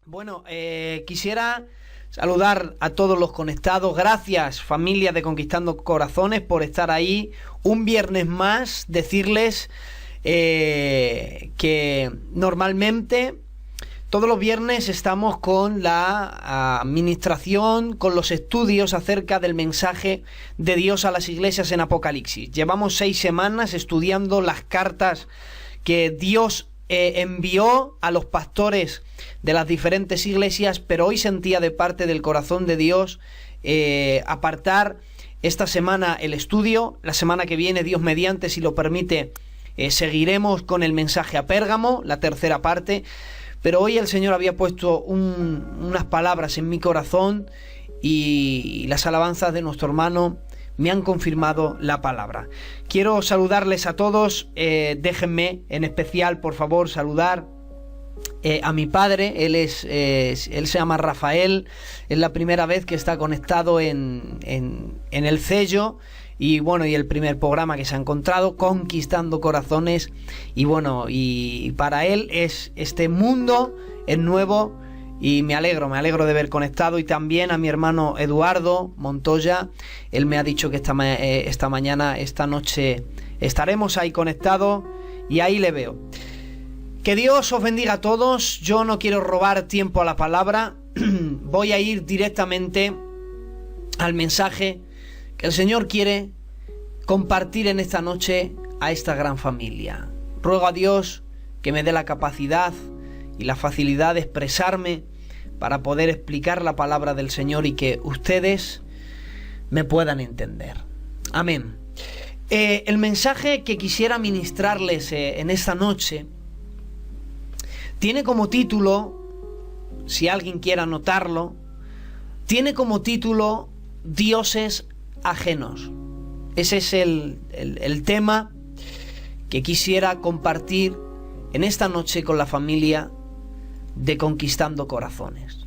Bueno, quisiera saludar a todos los conectados. Gracias, familia de Conquistando Corazones, por estar ahí un viernes más. Decirles que normalmente todos los viernes estamos con la administración, con los estudios acerca del mensaje de Dios a las iglesias en Apocalipsis. Llevamos 6 semanas estudiando las cartas que Dios envió a los pastores de las diferentes iglesias, pero hoy sentía de parte del corazón de Dios apartar esta semana el estudio. La semana que viene, Dios mediante, si lo permite, seguiremos con el mensaje a Pérgamo, la tercera parte. Pero hoy el Señor había puesto unas palabras en mi corazón y las alabanzas de nuestro hermano me han confirmado la palabra. Quiero saludarles a todos. Déjenme en especial, por favor, saludar a mi padre. Él se llama Rafael. Es la primera vez que está conectado en el sello. Y bueno, y el primer programa que se ha encontrado, Conquistando Corazones. Y bueno, y para él este mundo es nuevo. Y me alegro de haber conectado. Y también a mi hermano Eduardo Montoya. Él me ha dicho que esta noche estaremos ahí conectados. Y ahí le veo. Que Dios os bendiga a todos. Yo no quiero robar tiempo a la palabra. Voy a ir directamente al mensaje que el Señor quiere compartir en esta noche a esta gran familia. Ruego a Dios que me dé la capacidad y la facilidad de expresarme para poder explicar la palabra del Señor y que ustedes me puedan entender. Amén. El mensaje que quisiera ministrarles en esta noche tiene como título, si alguien quiere anotarlo, tiene como título Dioses ajenos. Ese es el tema que quisiera compartir en esta noche con la familia de Conquistando Corazones.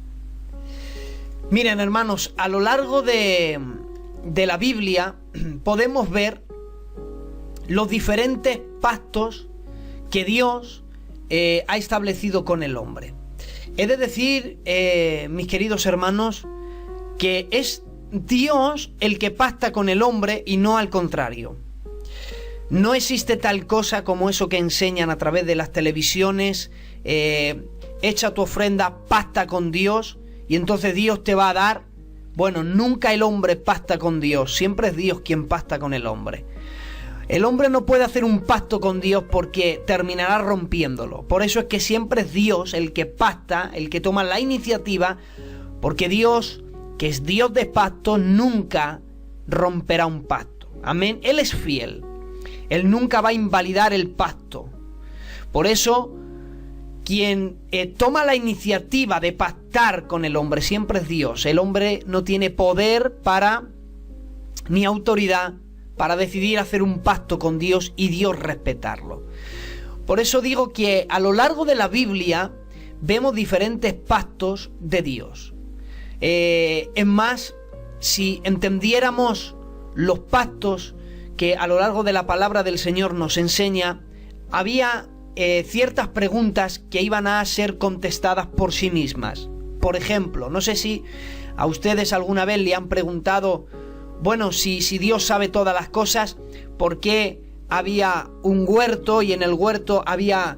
Miren, hermanos, a lo largo de la Biblia podemos ver los diferentes pactos que Dios ha establecido con el hombre. He de decir, mis queridos hermanos, que es Dios el que pacta con el hombre y no al contrario. No existe tal cosa como eso que enseñan a través de las televisiones. Echa tu ofrenda, pacta con Dios y entonces Dios te va a dar. Bueno, nunca el hombre pacta con Dios, siempre es Dios quien pacta con el hombre. El hombre no puede hacer un pacto con Dios porque terminará rompiéndolo. Por eso es que siempre es Dios el que pacta, el que toma la iniciativa, porque Dios, que es Dios de pacto, nunca romperá un pacto. Amén. Él es fiel. Él nunca va a invalidar el pacto. Por eso, quien toma la iniciativa de pactar con el hombre siempre es Dios. El hombre no tiene poder ni autoridad para decidir hacer un pacto con Dios y Dios respetarlo. Por eso digo que a lo largo de la Biblia vemos diferentes pactos de Dios. Es más, si entendiéramos los pactos que a lo largo de la palabra del Señor nos enseña, había ciertas preguntas que iban a ser contestadas por sí mismas. Por ejemplo, no sé si a ustedes alguna vez le han preguntado, bueno, si Dios sabe todas las cosas, ¿por qué había un huerto y en el huerto había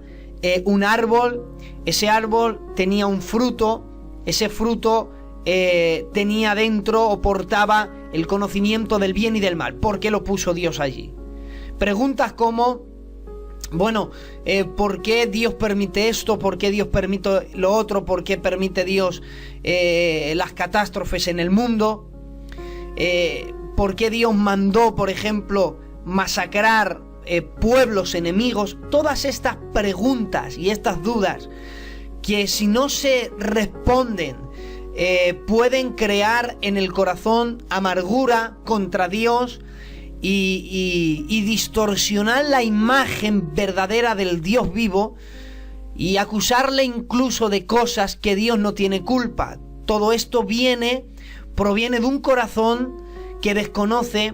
un árbol? Ese árbol tenía un fruto, ese fruto tenía dentro o portaba el conocimiento del bien y del mal. ¿Por qué lo puso Dios allí? Preguntas como, bueno, ¿por qué Dios permite esto? ¿Por qué Dios permite lo otro? ¿Por qué permite Dios las catástrofes en el mundo? ¿Por qué Dios mandó, por ejemplo, masacrar pueblos enemigos? Todas estas preguntas y estas dudas que si no se responden pueden crear en el corazón amargura contra Dios y distorsionar la imagen verdadera del Dios vivo y acusarle incluso de cosas que Dios no tiene culpa. Todo esto proviene de un corazón que desconoce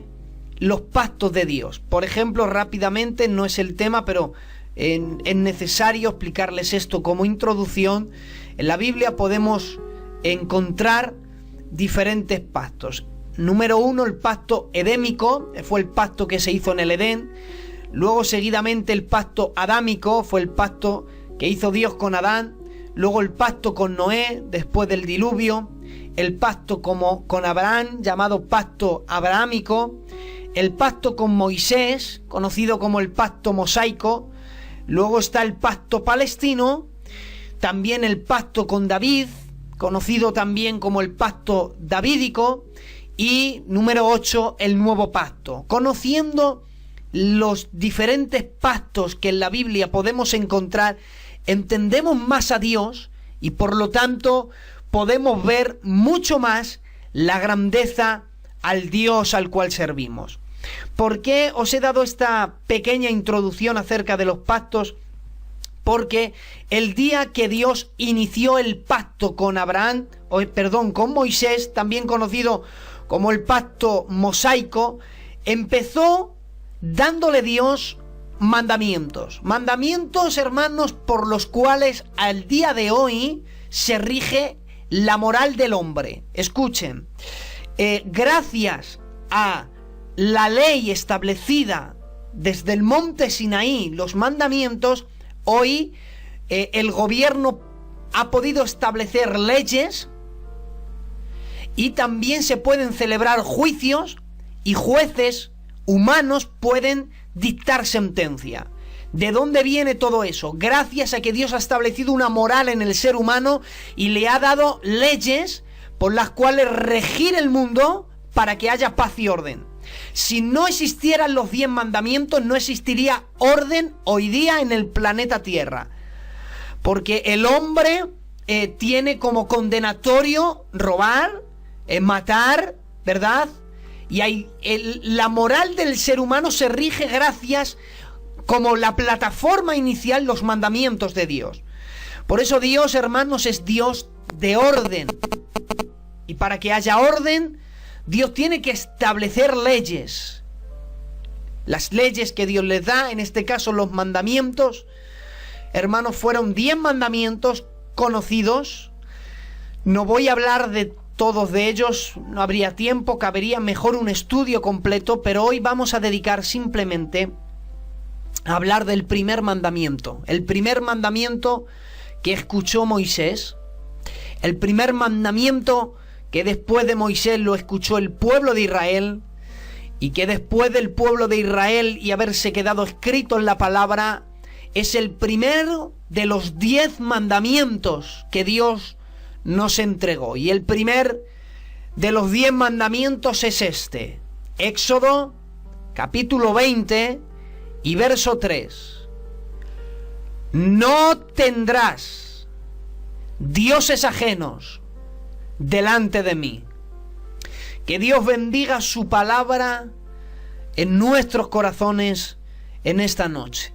los pactos de Dios. Por ejemplo, rápidamente, no es el tema, pero es necesario explicarles esto como introducción. En la Biblia podemos encontrar diferentes pactos. Número 1, el pacto edémico, fue el pacto que se hizo en el Edén. Luego seguidamente el pacto adámico, fue el pacto que hizo Dios con Adán. Luego el pacto con Noé después del diluvio. El pacto con Abraham, llamado pacto abrahámico. El pacto con Moisés, conocido como el pacto mosaico. Luego está el pacto palestino. También el pacto con David, conocido también como el pacto davídico. Y número 8, el nuevo pacto. Conociendo los diferentes pactos que en la Biblia podemos encontrar, entendemos más a Dios y por lo tanto podemos ver mucho más la grandeza al Dios al cual servimos. ¿Por qué os he dado esta pequeña introducción acerca de los pactos? Porque el día que Dios inició el pacto con con Moisés, también conocido como el pacto mosaico, empezó dándole Dios mandamientos. Mandamientos, hermanos, por los cuales al día de hoy se rige la moral del hombre. Escuchen, gracias a la ley establecida desde el monte Sinaí, los mandamientos, hoy el gobierno ha podido establecer leyes y también se pueden celebrar juicios y jueces humanos pueden dictar sentencia. ¿De dónde viene todo eso? Gracias a que Dios ha establecido una moral en el ser humano y le ha dado leyes por las cuales regir el mundo para que haya paz y orden. Si no existieran los 10 mandamientos, no existiría orden hoy día en el planeta Tierra. Porque el hombre tiene como condenatorio robar, matar, ¿verdad? Y la moral del ser humano se rige gracias, como la plataforma inicial, los mandamientos de Dios. Por eso Dios, hermanos, es Dios de orden. Y para que haya orden, Dios tiene que establecer leyes. Las leyes que Dios les da, en este caso los mandamientos, hermanos, fueron 10 mandamientos conocidos. No voy a hablar de todos de ellos, no habría tiempo, cabería mejor un estudio completo, pero hoy vamos a dedicar simplemente a hablar del primer mandamiento. El primer mandamiento que escuchó Moisés, el primer mandamiento que después de Moisés lo escuchó el pueblo de Israel, y que después del pueblo de Israel y haberse quedado escrito en la palabra, es el primero de los 10 mandamientos que Dios nos entregó. Y el primer de los 10 mandamientos es este: Éxodo capítulo 20 y verso 3. No tendrás dioses ajenos delante de mí. Que Dios bendiga su palabra en nuestros corazones en esta noche.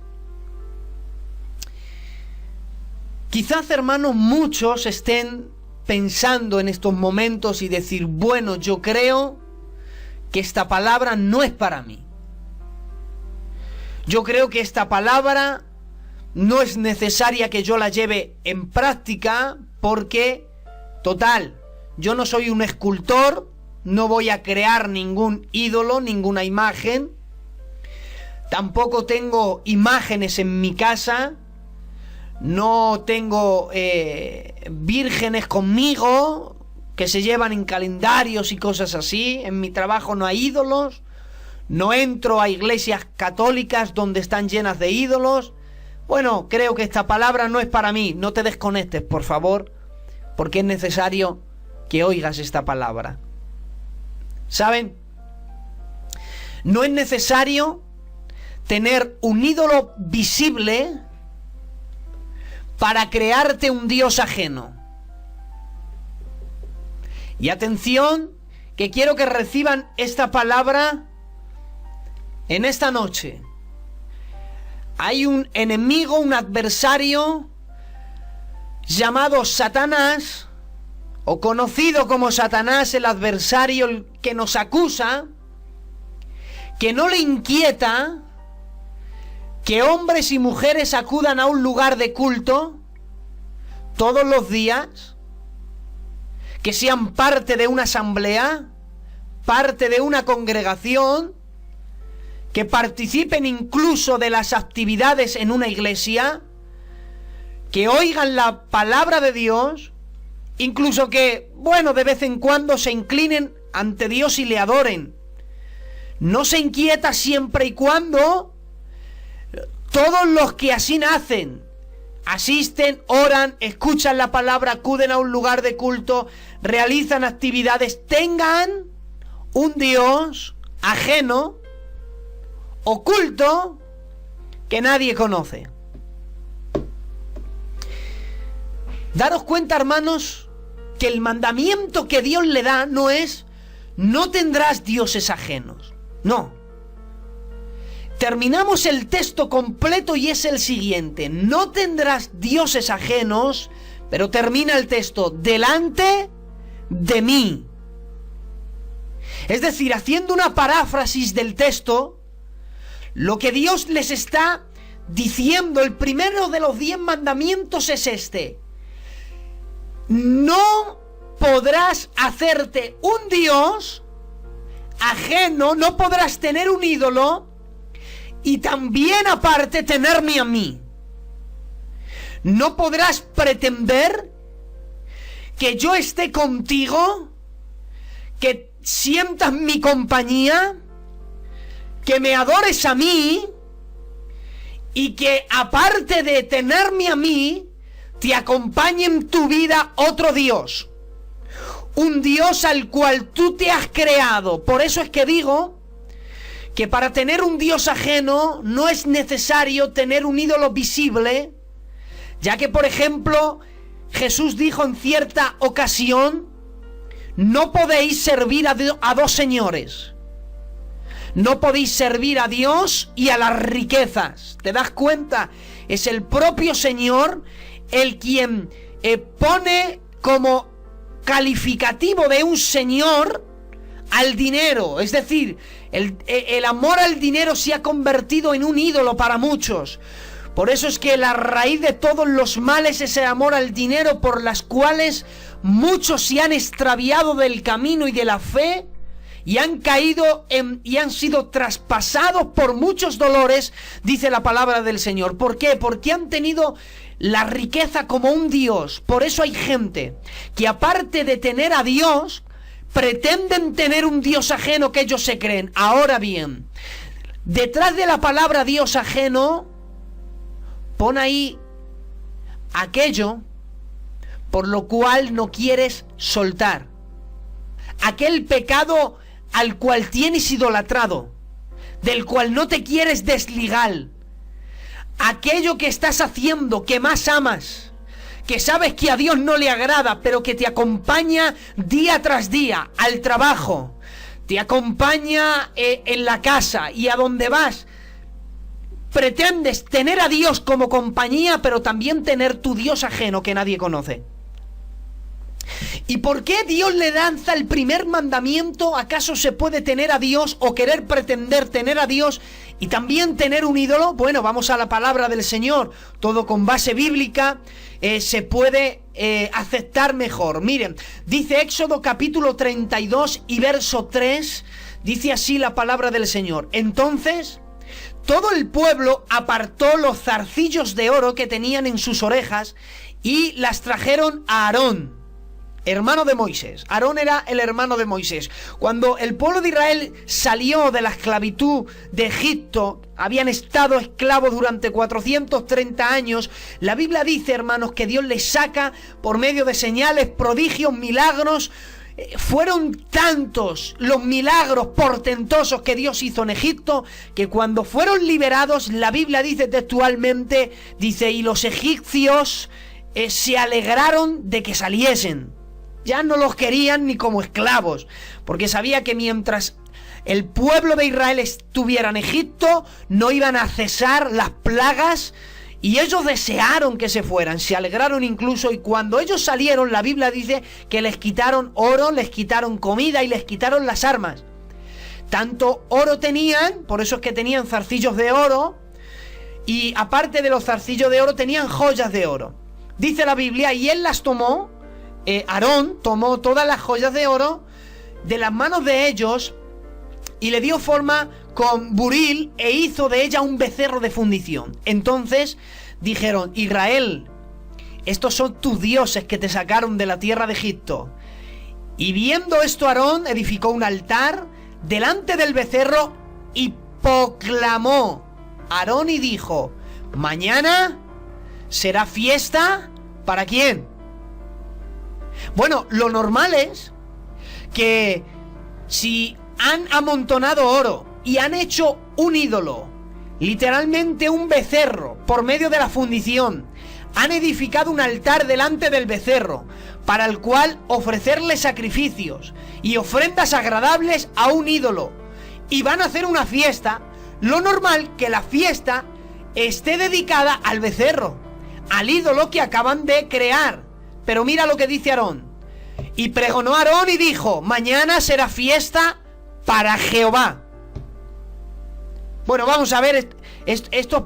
Quizás, hermanos, muchos estén pensando en estos momentos y decir: bueno, yo creo que esta palabra no es para mí. Yo creo que esta palabra no es necesaria que yo la lleve en práctica porque, total, yo no soy un escultor, no voy a crear ningún ídolo, ninguna imagen. Tampoco tengo imágenes en mi casa. No tengo vírgenes conmigo que se llevan en calendarios y cosas así. En mi trabajo no hay ídolos. No entro a iglesias católicas donde están llenas de ídolos. Bueno, creo que esta palabra no es para mí. No te desconectes, por favor, porque es necesario que oigas esta palabra. ¿Saben? No es necesario tener un ídolo visible para crearte un Dios ajeno. Y atención, que quiero que reciban esta palabra en esta noche. Hay un enemigo, un adversario llamado Satanás, o conocido como Satanás, el adversario, el que nos acusa, que no le inquieta que hombres y mujeres acudan a un lugar de culto todos los días, que sean parte de una asamblea, parte de una congregación, que participen incluso de las actividades en una iglesia, que oigan la palabra de Dios, incluso que, bueno, de vez en cuando se inclinen ante Dios y le adoren. No se inquieta siempre y cuando todos los que así nacen, asisten, oran, escuchan la palabra, acuden a un lugar de culto, realizan actividades, tengan un Dios ajeno, oculto, que nadie conoce. Daros cuenta, hermanos, que el mandamiento que Dios le da no es: no tendrás dioses ajenos. No. Terminamos el texto completo y es el siguiente: no tendrás dioses ajenos, pero termina el texto: delante de mí. Es decir, haciendo una paráfrasis del texto, lo que Dios les está diciendo, el primero de los 10 mandamientos es este: no podrás hacerte un Dios ajeno, no podrás tener un ídolo y también aparte tenerme a mí. No podrás pretender que yo esté contigo, que sientas mi compañía, que me adores a mí y que aparte de tenerme a mí, te acompañe en tu vida otro Dios. Un Dios al cual tú te has creado. Por eso es que digo que para tener un Dios ajeno no es necesario tener un ídolo visible, ya que, por ejemplo, Jesús dijo en cierta ocasión: no podéis servir a dos señores. No podéis servir a Dios y a las riquezas. ¿Te das cuenta? Es el propio Señor el quien pone como calificativo de un señor al dinero. Es decir, el amor al dinero se ha convertido en un ídolo para muchos. Por eso es que la raíz de todos los males es el amor al dinero, por las cuales muchos se han extraviado del camino y de la fe, y han caído y han sido traspasados por muchos dolores, dice la palabra del Señor. ¿Por qué? Porque han tenido la riqueza como un Dios. Por eso hay gente que, aparte de tener a Dios, pretenden tener un Dios ajeno que ellos se creen. Ahora bien, detrás de la palabra Dios ajeno, pon ahí aquello por lo cual no quieres soltar, aquel pecado al cual tienes idolatrado, del cual no te quieres desligar, aquello que estás haciendo, que más amas, que sabes que a Dios no le agrada, pero que te acompaña día tras día al trabajo, te acompaña en la casa y a donde vas. Pretendes tener a Dios como compañía, pero también tener tu Dios ajeno que nadie conoce. ¿Y por qué Dios le lanza el primer mandamiento? ¿Acaso se puede tener a Dios o querer pretender tener a Dios y también tener un ídolo? Bueno, vamos a la palabra del Señor. Todo con base bíblica se puede aceptar mejor. Miren, dice Éxodo capítulo 32 y verso 3, dice así la palabra del Señor: entonces todo el pueblo apartó los zarcillos de oro que tenían en sus orejas y las trajeron a Aarón, hermano de Moisés. Aarón era el hermano de Moisés. Cuando el pueblo de Israel salió de la esclavitud de Egipto, habían estado esclavos durante 430 años, la Biblia dice, hermanos, que Dios les saca por medio de señales, prodigios, milagros. Fueron tantos los milagros portentosos que Dios hizo en Egipto, que cuando fueron liberados, la Biblia dice textualmente, dice, y los egipcios se alegraron de que saliesen. Ya no los querían ni como esclavos, porque sabía que mientras el pueblo de Israel estuviera en Egipto, no iban a cesar las plagas, y ellos desearon que se fueran, se alegraron incluso, y cuando ellos salieron, la Biblia dice que les quitaron oro, les quitaron comida y les quitaron las armas. Tanto oro tenían, por eso es que tenían zarcillos de oro, y aparte de los zarcillos de oro tenían joyas de oro. Dice la Biblia, y él las tomó, Aarón tomó todas las joyas de oro de las manos de ellos y le dio forma con buril e hizo de ella un becerro de fundición. Entonces dijeron: Israel, estos son tus dioses que te sacaron de la tierra de Egipto. Y viendo esto, Aarón edificó un altar delante del becerro y proclamó Aarón y dijo: mañana será fiesta. ¿Para quién? Bueno, lo normal es que si han amontonado oro y han hecho un ídolo, literalmente un becerro, por medio de la fundición, han edificado un altar delante del becerro, para el cual ofrecerle sacrificios y ofrendas agradables a un ídolo, y van a hacer una fiesta, lo normal que la fiesta esté dedicada al becerro, al ídolo que acaban de crear. Pero mira lo que dice Aarón: y pregonó Aarón y dijo: mañana será fiesta para Jehová. Bueno, vamos a ver, esto es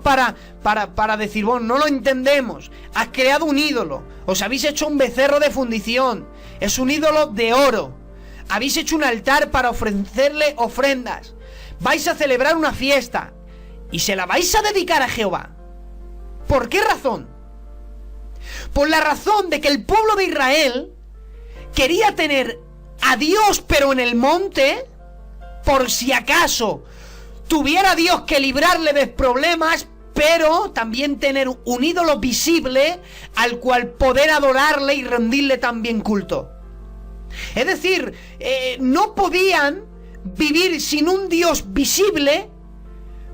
para decir, bueno, no lo entendemos. Has creado un ídolo, os habéis hecho un becerro de fundición, es un ídolo de oro, habéis hecho un altar para ofrecerle ofrendas, vais a celebrar una fiesta y se la vais a dedicar a Jehová. ¿Por qué razón? Por la razón de que el pueblo de Israel quería tener a Dios pero en el monte, por si acaso tuviera Dios que librarle de problemas, pero también tener un ídolo visible al cual poder adorarle y rendirle también culto. Es decir, no podían vivir sin un Dios visible,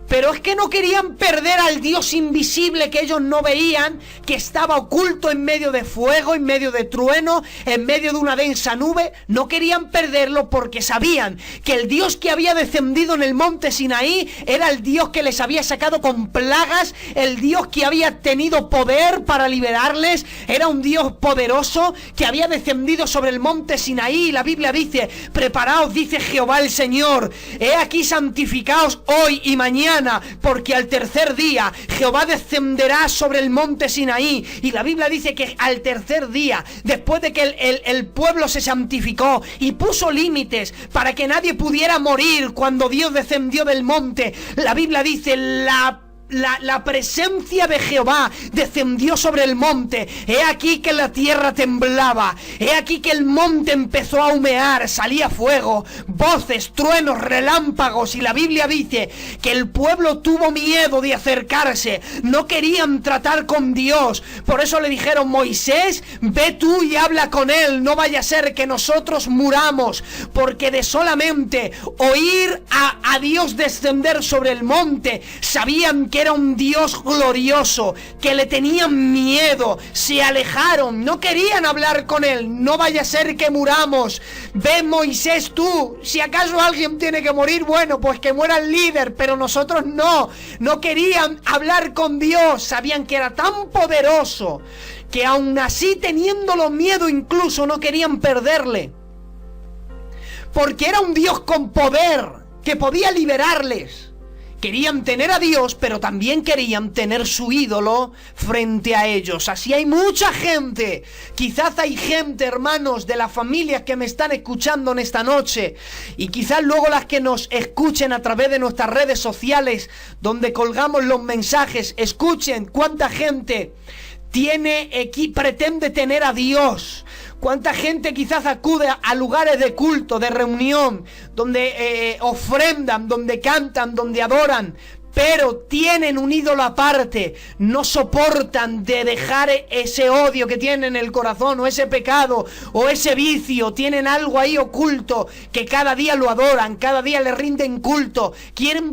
pero es que no querían perder al Dios invisible que ellos no veían, que estaba oculto en medio de fuego, en medio de trueno, en medio de una densa nube. No querían perderlo porque sabían que el Dios que había descendido en el monte Sinaí era el Dios que les había sacado con plagas, el Dios que había tenido poder para liberarles, era un Dios poderoso que había descendido sobre el monte Sinaí. Y la Biblia dice: preparaos, dice Jehová el Señor, he aquí santificaos hoy y mañana, porque al tercer día Jehová descenderá sobre el monte Sinaí. Y la Biblia dice que al tercer día, después de que el pueblo se santificó y puso límites para que nadie pudiera morir cuando Dios descendió del monte, la Biblia dice: la presencia de Jehová descendió sobre el monte. He aquí que la tierra temblaba, he aquí que el monte empezó a humear, salía fuego, voces, truenos, relámpagos. Y la Biblia dice que el pueblo tuvo miedo de acercarse, no querían tratar con Dios. Por eso le dijeron: Moisés, ve tú y habla con él, no vaya a ser que nosotros muramos, porque de solamente oír a Dios descender sobre el monte, sabían que era un Dios glorioso, que le tenían miedo, se alejaron, no querían hablar con él. No vaya a ser que muramos. Ve, Moisés, tú, si acaso alguien tiene que morir, bueno, pues que muera el líder, pero nosotros no querían hablar con Dios. Sabían que era tan poderoso que aún así, teniéndolo miedo, incluso no querían perderle, porque era un Dios con poder que podía liberarles. Querían tener a Dios, pero también querían tener su ídolo frente a ellos. Así hay mucha gente. Quizás hay gente, hermanos, de las familias que me están escuchando en esta noche, y quizás luego las que nos escuchen a través de nuestras redes sociales, donde colgamos los mensajes. Escuchen cuánta gente pretende tener a Dios. Cuánta gente quizás acude a lugares de culto, de reunión, donde ofrendan, donde cantan, donde adoran, pero tienen un ídolo aparte. No soportan de dejar ese odio que tienen en el corazón, o ese pecado, o ese vicio. Tienen algo ahí oculto que cada día lo adoran, cada día le rinden culto.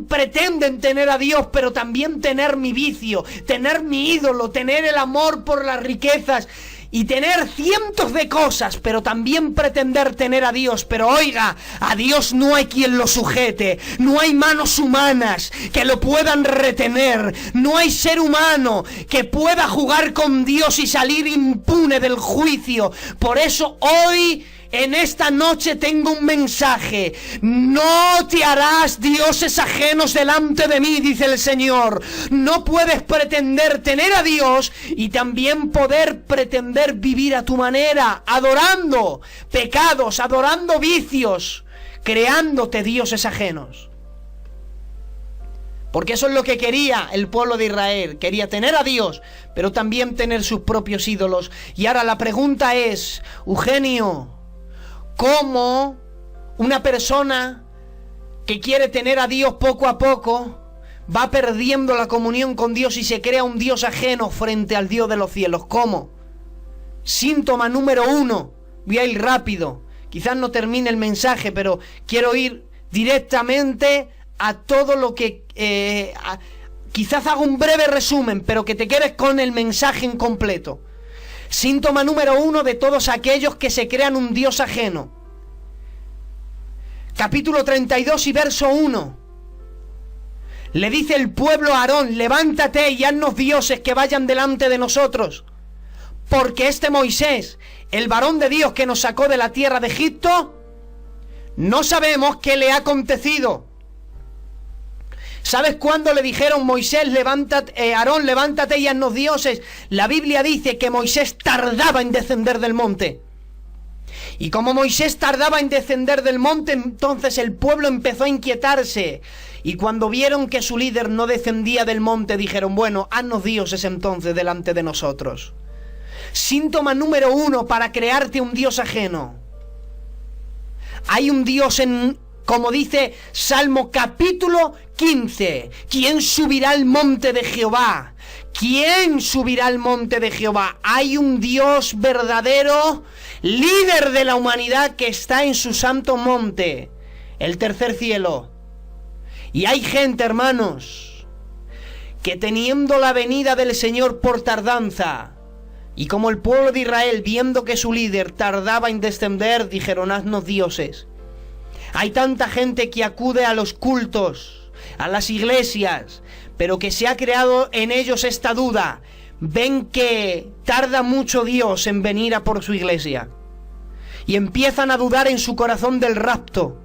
Pretenden tener a Dios, pero también tener mi vicio, tener mi ídolo, tener el amor por las riquezas y tener cientos de cosas, pero también pretender tener a Dios. Pero oiga, a Dios no hay quien lo sujete, no hay manos humanas que lo puedan retener, no hay ser humano que pueda jugar con Dios y salir impune del juicio. Por eso hoy en esta noche tengo un mensaje. No te harás dioses ajenos delante de mí, dice el Señor. No puedes pretender tener a Dios y también poder pretender vivir a tu manera, adorando pecados, adorando vicios, creándote dioses ajenos. Porque eso es lo que quería el pueblo de Israel. Quería tener a Dios, pero también tener sus propios ídolos. Y ahora la pregunta es, Eugenio, ¿cómo una persona que quiere tener a Dios poco a poco va perdiendo la comunión con Dios y se crea un Dios ajeno frente al Dios de los cielos? ¿Cómo? Síntoma número 1. Voy a ir rápido. Quizás no termine el mensaje, pero quiero ir directamente a todo lo que... quizás hago un breve resumen, pero que te quedes con el mensaje en completo. Síntoma número 1 de todos aquellos que se crean un Dios ajeno. Capítulo 32 y verso 1. Le dice el pueblo a Aarón: levántate y haznos dioses que vayan delante de nosotros. Porque este Moisés, el varón de Dios que nos sacó de la tierra de Egipto, no sabemos qué le ha acontecido. ¿Sabes cuándo le dijeron Moisés, levántate, Aarón, levántate y haznos dioses? La Biblia dice que Moisés tardaba en descender del monte. Y como Moisés tardaba en descender del monte, entonces el pueblo empezó a inquietarse. Y cuando vieron que su líder no descendía del monte, dijeron: bueno, haznos dioses entonces delante de nosotros. Síntoma número 1 para crearte un Dios ajeno. Hay un Dios como dice Salmo capítulo 15. ¿Quién subirá al monte de Jehová? ¿Quién subirá al monte de Jehová? Hay un Dios verdadero, líder de la humanidad, que está en su santo monte, el tercer cielo. Y hay gente, hermanos, que teniendo la venida del Señor por tardanza, y como el pueblo de Israel, viendo que su líder tardaba en descender, dijeron: haznos dioses. Hay tanta gente que acude a los cultos, a las iglesias, pero que se ha creado en ellos esta duda. Ven que tarda mucho Dios en venir a por su iglesia. Y empiezan a dudar en su corazón del rapto.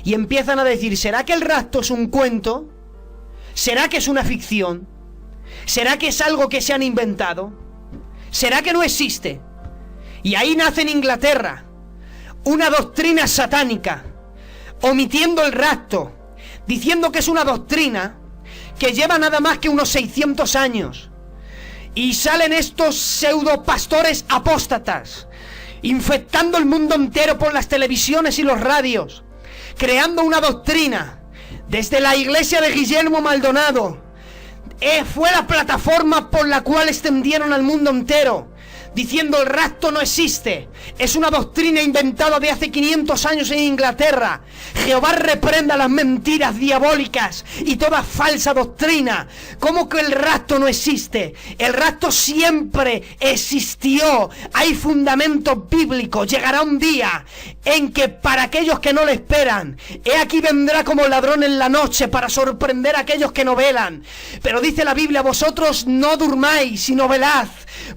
Y empiezan a decir: ¿será que el rapto es un cuento? ¿Será que es una ficción? ¿Será que es algo que se han inventado? ¿Será que no existe? Y ahí nace en Inglaterra una doctrina satánica, omitiendo el rapto, diciendo que es una doctrina que lleva nada más que unos 600 años. Y salen estos pseudopastores apóstatas, infectando el mundo entero por las televisiones y los radios, creando una doctrina. Desde la iglesia de Guillermo Maldonado, fue la plataforma por la cual extendieron al mundo entero, diciendo: el rapto no existe, es una doctrina inventada de hace 500 años en Inglaterra. Jehová reprenda las mentiras diabólicas y toda falsa doctrina. ¿Cómo que el rapto no existe? El rapto siempre existió. Hay fundamentos bíblicos. Llegará un día en que, para aquellos que no le esperan, he aquí vendrá como ladrón en la noche para sorprender a aquellos que no velan. Pero dice la Biblia: vosotros no durmáis, sino velad,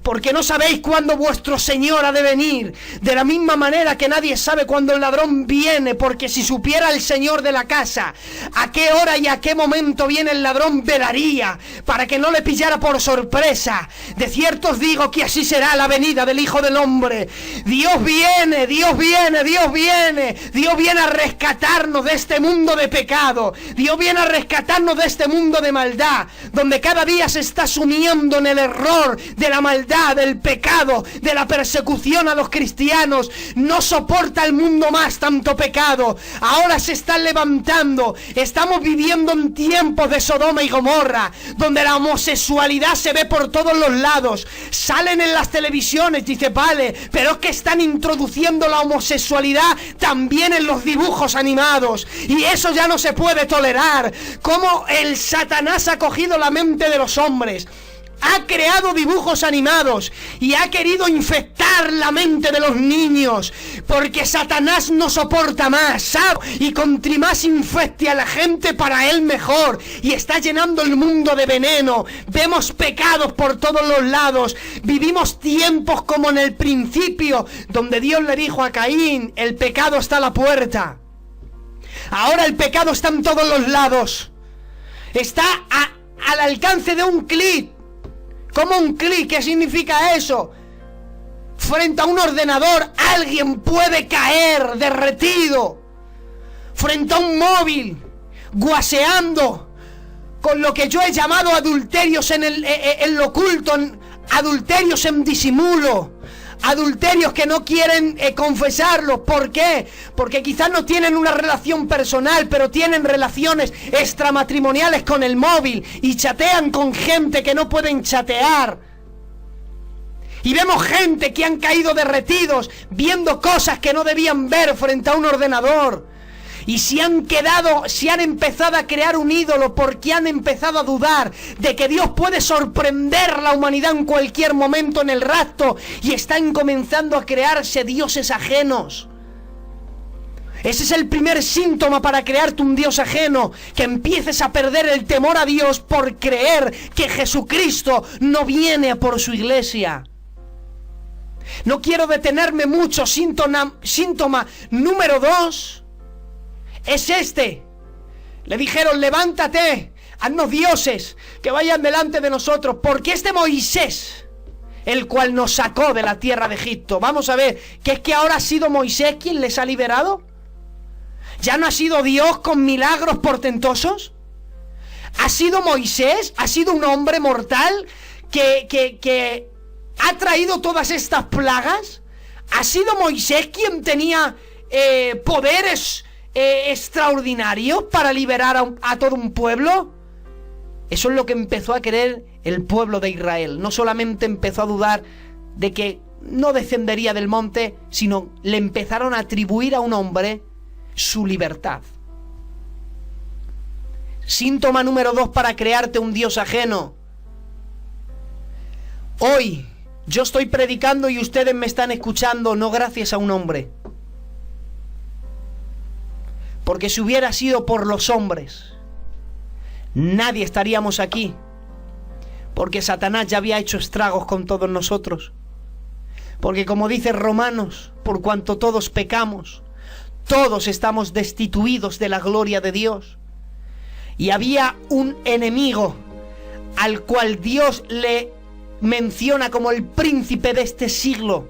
porque no sabéis cuándo vuestro Señor ha de venir. De la misma manera que nadie sabe cuándo el ladrón viene, porque si supiera el Señor de la casa a qué hora y a qué momento viene el ladrón, velaría para que no le pillara por sorpresa. De cierto os digo que así será la venida del Hijo del Hombre. Dios viene, Dios viene, Dios viene. Dios viene a rescatarnos de este mundo de pecado. Dios viene a rescatarnos de este mundo de maldad, donde cada día se está sumiendo en el error de la maldad, del pecado, de la persecución a los cristianos. No soporta el mundo más tanto pecado. Ahora se están levantando. Estamos viviendo en tiempos de Sodoma y Gomorra, donde la homosexualidad se ve por todos los lados. Salen en las televisiones, dice: vale, pero es que están introduciendo la homosexualidad también en los dibujos animados, y eso ya no se puede tolerar. Cómo el Satanás ha cogido la mente de los hombres. ha creado dibujos animados y ha querido infectar la mente de los niños, porque Satanás no soporta más, ¿sabes? Y cuanto más infecte a la gente, para él mejor, y está llenando el mundo de veneno. Vemos pecados por todos los lados, vivimos tiempos como en el principio, donde Dios le dijo a Caín: el pecado está a la puerta. Ahora el pecado está en todos los lados, está al alcance de un clic. ¿Cómo un clic? ¿Qué significa eso? Frente a un ordenador alguien puede caer derretido. Frente a un móvil, guaseando con lo que yo he llamado adulterios en lo oculto, adulterios en disimulo, adulterios que no quieren confesarlo. ¿Por qué? Porque quizás no tienen una relación personal, pero tienen relaciones extramatrimoniales con el móvil y chatean con gente que no pueden chatear. Y vemos gente que han caído derretidos viendo cosas que no debían ver frente a un ordenador. Y se han empezado a crear un ídolo porque han empezado a dudar de que Dios puede sorprender a la humanidad en cualquier momento en el rapto, y están comenzando a crearse dioses ajenos. Ese es el primer síntoma para crearte un dios ajeno, que empieces a perder el temor a Dios por creer que Jesucristo no viene por su iglesia. No quiero detenerme mucho. Síntoma número 2 es este. Le dijeron: levántate, haznos dioses que vayan delante de nosotros, porque este Moisés, el cual nos sacó de la tierra de Egipto. Vamos a ver, que es que ahora ha sido Moisés quien les ha liberado. ¿Ya no ha sido Dios con milagros portentosos? ¿Ha sido Moisés? ¿Ha sido un hombre mortal que ha traído todas estas plagas? ¿Ha sido Moisés quien tenía poderes extraordinarios para liberar a todo un pueblo? Eso es lo que empezó a creer el pueblo de Israel. No solamente empezó a dudar de que no descendería del monte, sino le empezaron a atribuir a un hombre su libertad. Síntoma número 2 para crearte un dios ajeno. Hoy yo estoy predicando y ustedes me están escuchando no gracias a un hombre, porque si hubiera sido por los hombres, nadie estaríamos aquí, porque Satanás ya había hecho estragos con todos nosotros. Porque como dice Romanos, por cuanto todos pecamos, todos estamos destituidos de la gloria de Dios. Y había un enemigo al cual Dios le menciona como el príncipe de este siglo,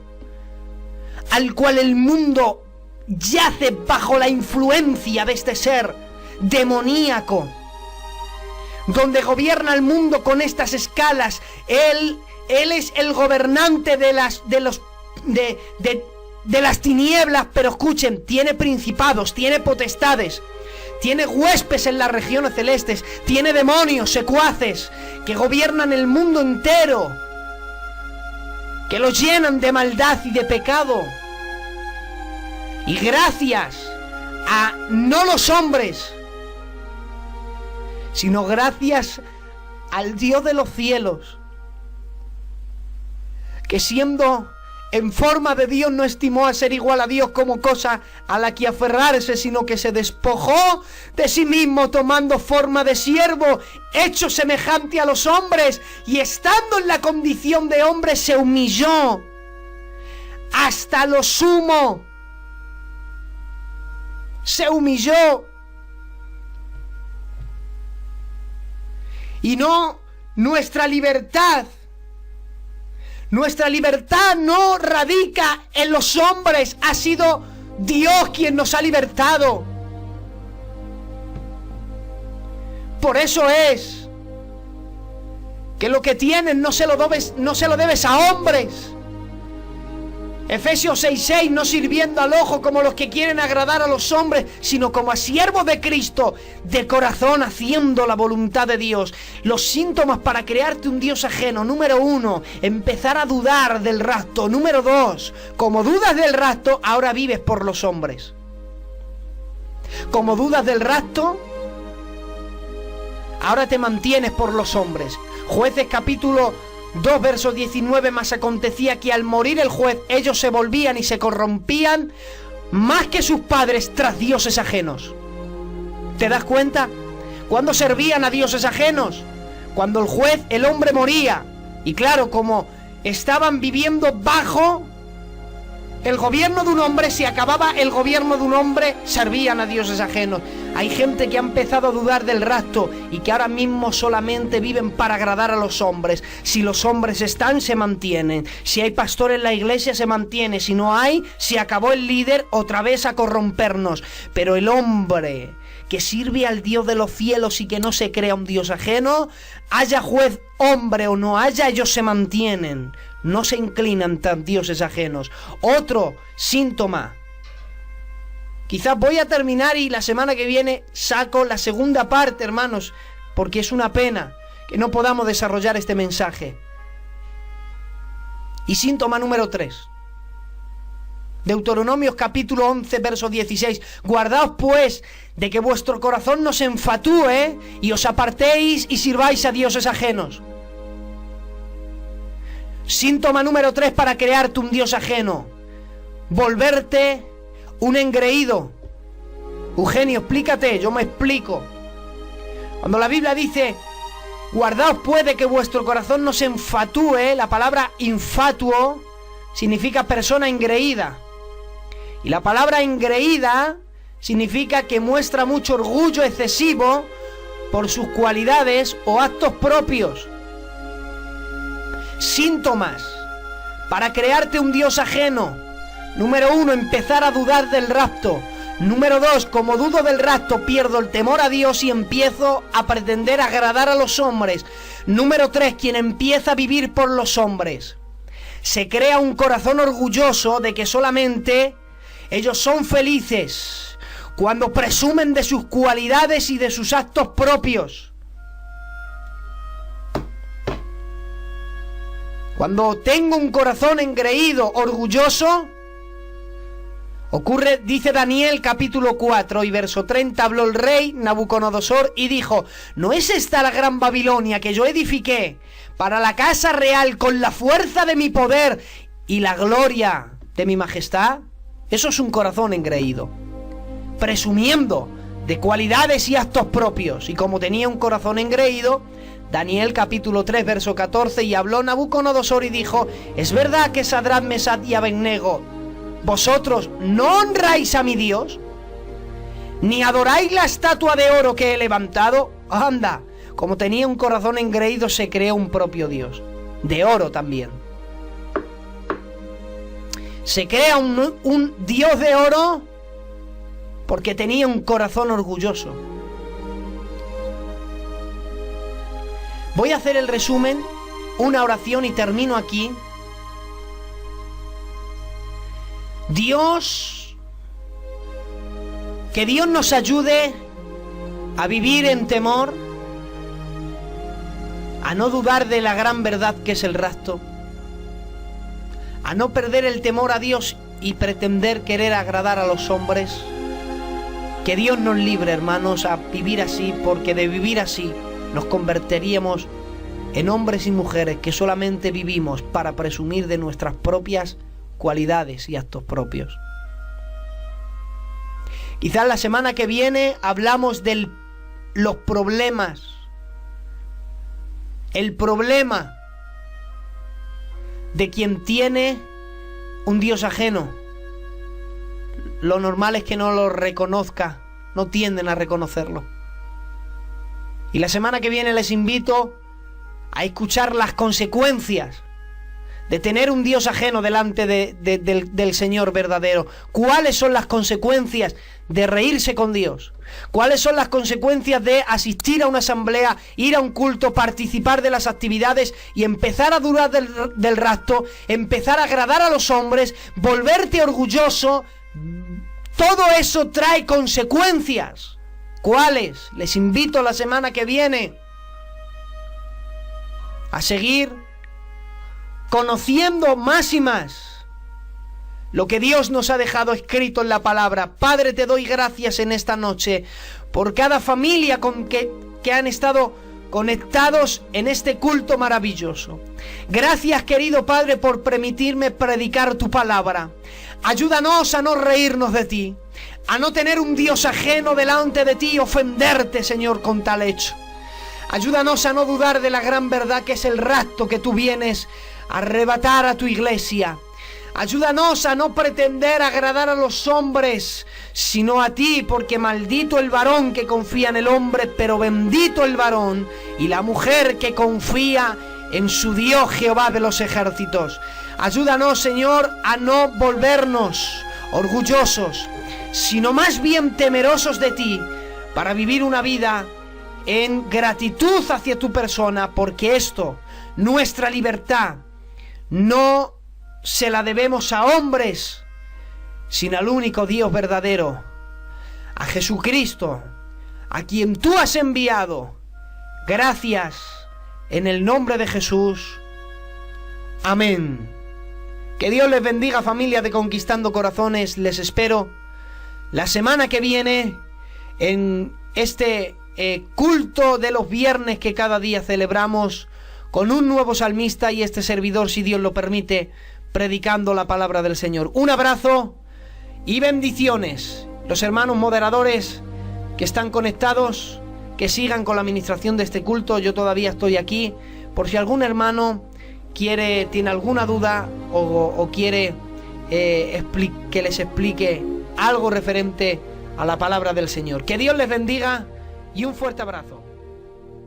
al cual el mundo yace bajo la influencia de este ser demoníaco, donde gobierna el mundo con estas escalas. Él es el gobernante de las tinieblas, pero escuchen, tiene principados, tiene potestades, tiene huéspedes en las regiones celestes, tiene demonios, secuaces, que gobiernan el mundo entero, que lo llenan de maldad y de pecado. Y gracias a no los hombres, sino gracias al Dios de los cielos, que siendo en forma de Dios no estimó a ser igual a Dios como cosa a la que aferrarse, sino que se despojó de sí mismo, tomando forma de siervo, hecho semejante a los hombres, y estando en la condición de hombre se humilló hasta lo sumo. Se humilló. Y no, nuestra libertad no radica en los hombres, ha sido Dios quien nos ha libertado. Por eso es que lo que tienes no se lo debes a hombres. Efesios 6:6, no sirviendo al ojo como los que quieren agradar a los hombres, sino como a siervos de Cristo, de corazón, haciendo la voluntad de Dios. Los síntomas para crearte un Dios ajeno: número 1, empezar a dudar del rapto. Número 2, como dudas del rapto, ahora vives por los hombres. Como dudas del rapto, ahora te mantienes por los hombres. Jueces capítulo 2, verso 19, mas acontecía que al morir el juez, ellos se volvían y se corrompían más que sus padres tras dioses ajenos. ¿Te das cuenta? ¿Cuándo servían a dioses ajenos? Cuando el juez, el hombre moría. Y claro, como estaban viviendo bajo el gobierno de un hombre, si acababa el gobierno de un hombre, servían a dioses ajenos. Hay gente que ha empezado a dudar del rapto y que ahora mismo solamente viven para agradar a los hombres. Si los hombres están, se mantienen. Si hay pastor en la iglesia, se mantiene. Si no hay, si acabó el líder, otra vez a corrompernos. Pero el hombre que sirve al Dios de los cielos y que no se crea un Dios ajeno, haya juez hombre o no haya, ellos se mantienen. No se inclinan ante dioses ajenos. Otro síntoma. Quizás voy a terminar y la semana que viene saco la segunda parte, hermanos, porque es una pena que no podamos desarrollar este mensaje. Y síntoma número 3. Deuteronomios capítulo 11, verso 16. Guardaos pues de que vuestro corazón no se enfatúe y os apartéis y sirváis a dioses ajenos. Síntoma número 3 para crearte un dios ajeno. Volverte un engreído. Eugenio, explícate, yo me explico. Cuando la Biblia dice, guardaos pues de que vuestro corazón no se enfatúe, la palabra infatuo significa persona engreída. Y la palabra engreída significa que muestra mucho orgullo excesivo por sus cualidades o actos propios. Síntomas para crearte un Dios ajeno. Número 1, empezar a dudar del rapto. Número 2, como dudo del rapto, pierdo el temor a Dios y empiezo a pretender agradar a los hombres. Número 3, quien empieza a vivir por los hombres. Se crea un corazón orgulloso de que solamente ellos son felices cuando presumen de sus cualidades y de sus actos propios. Cuando tengo un corazón engreído, orgulloso, ocurre, dice Daniel capítulo 4 y verso 30, habló el rey Nabucodonosor y dijo, ¿no es esta la gran Babilonia que yo edifiqué para la casa real con la fuerza de mi poder y la gloria de mi majestad? Eso es un corazón engreído, presumiendo de cualidades y actos propios. Y como tenía un corazón engreído, Daniel capítulo 3 verso 14, y habló Nabucodonosor y dijo, ¿es verdad que Sadrach, Mesach y Abednego, vosotros no honráis a mi Dios, ni adoráis la estatua de oro que he levantado? Anda, como tenía un corazón engreído, se creó un propio Dios, de oro también. Se crea un Dios de oro porque tenía un corazón orgulloso. Voy a hacer el resumen, una oración y termino aquí. Que Dios nos ayude a vivir en temor, a no dudar de la gran verdad que es el rapto, a no perder el temor a Dios y pretender querer agradar a los hombres. Que Dios nos libre, hermanos, a vivir así, porque de vivir así nos convertiríamos en hombres y mujeres que solamente vivimos para presumir de nuestras propias cualidades y actos propios. Quizás la semana que viene hablamos de los problemas. El problema de quien tiene un Dios ajeno. Lo normal es que no lo reconozca, no tienden a reconocerlo. Y la semana que viene les invito a escuchar las consecuencias de tener un Dios ajeno delante del Señor verdadero. ¿Cuáles son las consecuencias de reírse con Dios? ¿Cuáles son las consecuencias de asistir a una asamblea, ir a un culto, participar de las actividades y empezar a dudar del rapto, empezar a agradar a los hombres, volverte orgulloso? Todo eso trae consecuencias. ¿Cuáles? Les invito la semana que viene a seguir conociendo más y más lo que Dios nos ha dejado escrito en la palabra. Padre, te doy gracias en esta noche por cada familia que han estado conectados en este culto maravilloso. Gracias, querido Padre, por permitirme predicar tu palabra. Ayúdanos a no reírnos de ti, a no tener un Dios ajeno delante de ti y ofenderte, Señor, con tal hecho. Ayúdanos a no dudar de la gran verdad que es el rapto que tú vienes a arrebatar a tu iglesia. Ayúdanos a no pretender agradar a los hombres, sino a ti, porque maldito el varón que confía en el hombre, pero bendito el varón y la mujer que confía en su Dios Jehová de los ejércitos. Ayúdanos, Señor, a no volvernos orgullosos, sino más bien temerosos de ti, para vivir una vida en gratitud hacia tu persona, porque esto, nuestra libertad, no se la debemos a hombres, sino al único Dios verdadero, a Jesucristo, a quien tú has enviado. Gracias, en el nombre de Jesús. Amén. Que Dios les bendiga, familia de Conquistando Corazones. Les espero la semana que viene en este culto de los viernes que cada día celebramos, con un nuevo salmista y este servidor, si Dios lo permite, predicando la palabra del Señor. Un abrazo y bendiciones. Los hermanos moderadores que están conectados, que sigan con la administración de este culto. Yo todavía estoy aquí, por si algún hermano tiene alguna duda o quiere que les explique algo referente a la palabra del Señor. Que Dios les bendiga y un fuerte abrazo.